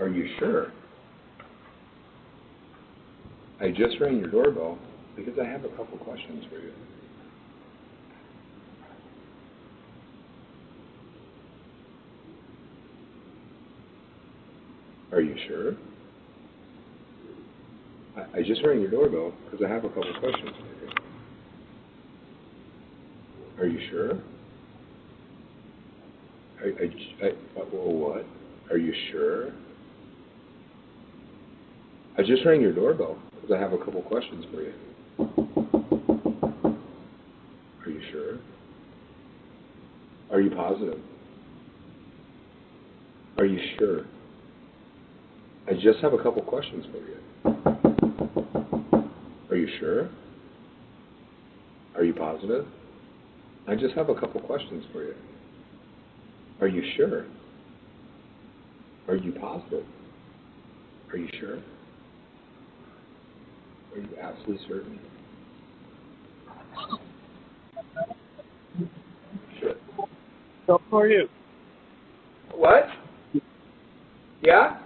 Are you sure? I just rang your doorbell because I have a couple questions for you. Are you sure? I just rang your doorbell because I have a couple questions for you. Are you sure? Well, what? Are you sure? I just rang your doorbell because I have a couple questions for you. Are you sure? Are you positive? Are you sure? I just have a couple questions for you. Are you sure? Are you positive? I just have a couple questions for you. Are you sure? Are you positive? Are you sure? Are you absolutely certain? Sure. So how are you? What? Yeah?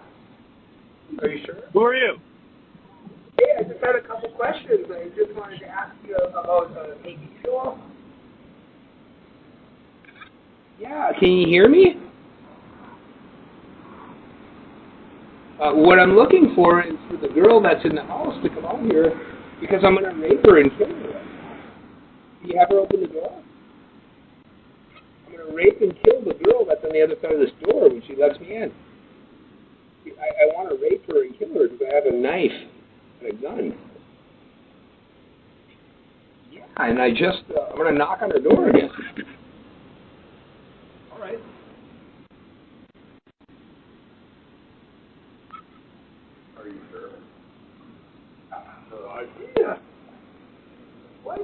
Are you sure? Who are you? Hey, I just had a couple questions. I just wanted to ask you about making fuel. Yeah, can you hear me? What I'm looking for is for the girl that's in the house to come out here because I'm going to rape her and kill her. Can you have her open the door? I'm going to rape and kill the girl that's on the other side of this door when she lets me in. I want to rape her and kill her because I have a knife and a gun. Yeah, and I'm going to knock on her door again. All right. Are you sure? I have no idea. What?